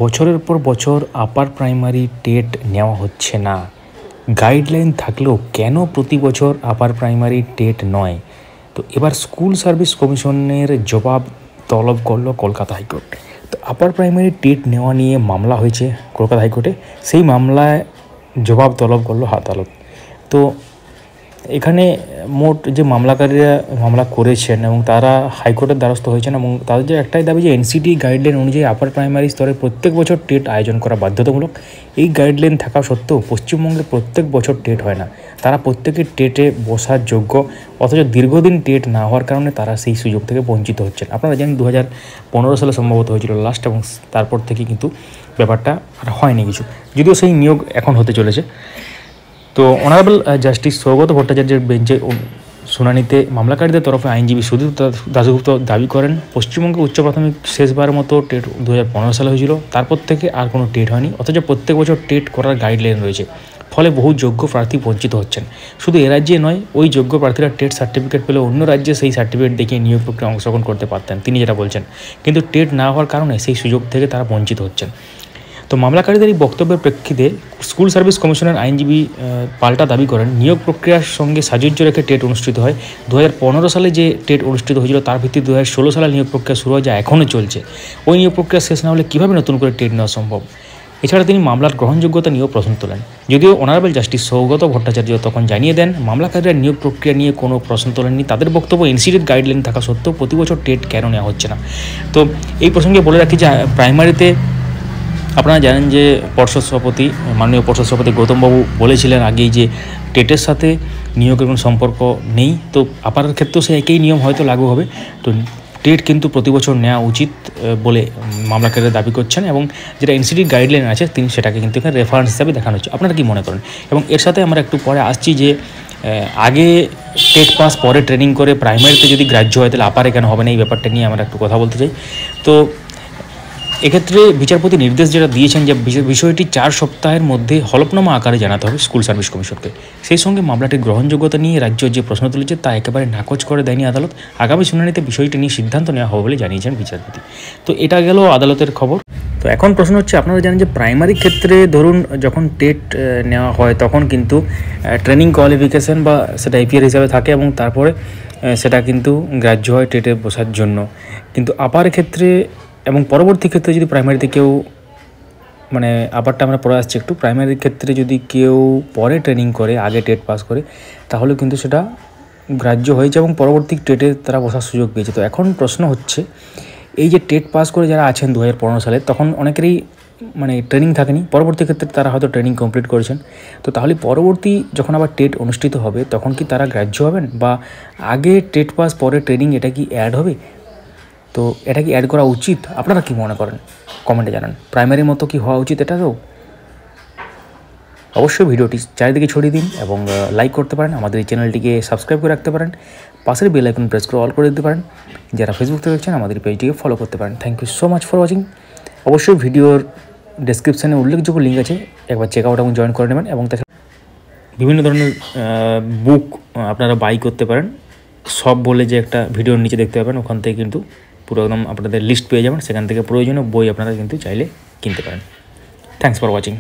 বছরের পর বছর আপার প্রাইমারি টেট নেওয়া হচ্ছে না। গাইডলাইন থাকলেও কেন প্রতি বছর আপার প্রাইমারি টেট নয়? তো এবার স্কুল সার্ভিস কমিশনের জবাব তলব করলো কলকাতা হাইকোর্ট। তো আপার প্রাইমারি টেট নেওয়া নিয়ে মামলা হয়েছে কলকাতা হাইকোর্টে, সেই মামলায় জবাব তলব করলো আদালত। তো এখানে মোট যে মামলাকারীরা মামলা করেছেন এবং তারা হাইকোর্টের দ্বারস্থ হয়েছেন এবং তাদের যে একটাই দাবি যে এনসিটি গাইডলাইন অনুযায়ী আপার প্রাইমারি স্তরে প্রত্যেক বছর টেট আয়োজন করা বাধ্যতামূলক। এই গাইডলাইন থাকা সত্ত্বেও পশ্চিমবঙ্গে প্রত্যেক বছর টেট হয় না। তারা প্রত্যেকে টেটে বসার যোগ্য, অথচ দীর্ঘদিন টেট না হওয়ার কারণে তারা সেই সুযোগ থেকে বঞ্চিত হচ্ছেন। আপনারা জানেন 2015 সালে সম্ভবত হয়েছিল লাস্ট, এবং তারপর থেকে কিন্তু ব্যাপারটা আর হয়নি কিছু, যদিও সেই নিয়োগ এখন হতে চলেছে। তো অনারেবল জাস্টিস সৌগত ভট্টাচার্যের বেঞ্চে শুনানিতে মামলাকারীদের তরফে আইনজীবী সুদীপ দাশগুপ্ত দাবি করেন, পশ্চিমবঙ্গে উচ্চ প্রাথমিক শেষবারের মতো টেট 2015 সালে হয়েছিল, তারপর থেকে আর কোনো টেট হয়নি, অথচ প্রত্যেক বছর টেট করার গাইডলাইন রয়েছে। ফলে বহু যোগ্য প্রার্থী বঞ্চিত হচ্ছেন। শুধু এ রাজ্যে নয়, ওই যোগ্য প্রার্থীরা টেট সার্টিফিকেট পেলে অন্য রাজ্যে সেই সার্টিফিকেট দেখিয়ে নিয়োগ প্রক্রিয়ায় অংশগ্রহণ করতে পারতেন, তিনি যেটা বলছেন। কিন্তু টেট না হওয়ার কারণে সেই সুযোগ থেকে তারা বঞ্চিত হচ্ছেন। তো মামলাকারীদের এই বক্তব্যের প্রেক্ষিতে স্কুল সার্ভিস কমিশনের আইনজীবী পাল্টা দাবি করেন, নিয়োগ প্রক্রিয়ার সঙ্গে সাযুজ্য রেখে টেট অনুষ্ঠিত হয়। 2015 সালে যে টেট অনুষ্ঠিত হয়েছিল তার ভিত্তিতে 2016 সালে নিয়োগ প্রক্রিয়া শুরু হয়, যা এখনও চলছে। ওই নিয়োগ প্রক্রিয়া শেষ না হলে কীভাবে নতুন করে টেট নেওয়া সম্ভব? এছাড়া তিনি মামলার গ্রহণযোগ্যতা নিয়েও প্রশ্ন তোলেন, যদিও অনারেবল জাস্টিস সৌগত ভট্টাচার্য তখন জানিয়ে দেন মামলাকারীরা নিয়োগ প্রক্রিয়া নিয়ে কোনো প্রশ্ন তোলেননি। তাদের বক্তব্য এনসিটির গাইডলাইন থাকা সত্ত্বেও প্রতি বছর টেট কেন নেওয়া হচ্ছে না। তো এই প্রসঙ্গে বলে রাখি যে প্রাইমারিতে আপনারা জানেন যে মাননীয় পর্ষদ সভাপতি গৌতমবাবু বলেছিলেন আগেই যে টেটের সাথে নিয়োগের কোনো সম্পর্ক নেই। তো আপার ক্ষেত্রেও সে একই নিয়ম হয়তো লাগু হবে। তো টেট কিন্তু প্রতি বছর নেওয়া উচিত বলে মামলাকারীরা দাবি করছেন, এবং যেটা এনসিটির গাইডলাইন আছে তিনি সেটাকে কিন্তু এখানে রেফারেন্স হিসাবে দেখানো হচ্ছে। আপনারা কি মনে করেন? এবং এর সাথে আমরা একটু পরে আসছি যে আগে টেট পাস পরে ট্রেনিং করে প্রাইমারিতে যদি গ্রাহ্য হয় তাহলে আপারে কেন হবে না, এই ব্যাপারটা নিয়ে আমরা একটু কথা বলতে চাই। তো এক্ষেত্রে বিচারপতি নির্দেশ যেটা দিয়েছেন যে বিষয়টি 4 সপ্তাহের মধ্যে হলফনামা আকারে জানাতে হবে স্কুল সার্ভিস কমিশনকে। সেই সঙ্গে মামলাটির গ্রহণযোগ্যতা নিয়ে রাজ্য যে প্রশ্ন তুলেছে তা একেবারে নাকচ করে দেয়নি আদালত। আগামী শুনানিতে বিষয়টি নিয়ে সিদ্ধান্ত নেওয়া হবে বলে জানিয়েছেন বিচারপতি। তো এটা গেল আদালতের খবর। তো এখন প্রশ্ন হচ্ছে, আপনারা জানেন যে প্রাইমারি ক্ষেত্রে ধরুন যখন টেট নেওয়া হয় তখন কিন্তু ট্রেনিং কোয়ালিফিকেশান বা সেটা এপিআর হিসাবে থাকে, এবং তারপরে সেটা কিন্তু গ্রাহ্য হয় টেটে বসার জন্য। কিন্তু আপার ক্ষেত্রে এবং পরবর্তী ক্ষেত্রে যদি প্রাইমারিতে কেউ আপারটা আমরা পড়ে আসছি একটু, প্রাইমারির ক্ষেত্রে যদি কেউ পরে ট্রেনিং করে আগে টেট পাস করে তাহলে কিন্তু সেটা গ্রাহ্য হয়েছে এবং পরবর্তী টেটে তারা বসার সুযোগ পেয়েছে। তো এখন প্রশ্ন হচ্ছে, এই যে টেট পাস করে যারা আছেন 2015 সালে, তখন অনেকেরই ট্রেনিং থাকেনি, পরবর্তী ক্ষেত্রে তারা হয়তো ট্রেনিং কমপ্লিট করেছেন। তো তাহলে পরবর্তী যখন আবার টেট অনুষ্ঠিত হবে তখন কি তারা গ্রাহ্য হবেন, বা আগে টেট পাস পরে ট্রেনিং এটা কি অ্যাড হবে? তো এটা কি অ্যাড করা উচিত? আপনারা কি মনে করেন কমেন্টে জানান। প্রাইমারির মতো কি হওয়া উচিত এটাকেও? অবশ্যই ভিডিওটি চারিদিকে ছড়িয়ে দিন এবং লাইক করতে পারেন, আমাদের এই চ্যানেলটিকে সাবস্ক্রাইব করে রাখতে পারেন, পাশের বেল আইকন প্রেস করে অল করে দিতে পারেন। যারা ফেসবুক থেকে দেখছেন আমাদের পেজটিকে ফলো করতে পারেন। Thank you so much for watching. অবশ্যই ভিডিওর ডেসক্রিপশানে উল্লেখযোগ্য লিঙ্ক আছে, একবার চেক আউট এবং জয়েন করে নেবেন। এবং তাছাড়া বিভিন্ন ধরনের বুক আপনারা বাই করতে পারেন, সব বলে যে একটা ভিডিওর নিচে দেখতে পাবেন, ওখান থেকে কিন্তু পুরো একদম আপনাদের লিস্ট পেয়ে যাবেন, সেখান থেকে প্রয়োজনীয় বই আপনারা কিন্তু চাইলে কিনতে পারেন। Thanks for watching.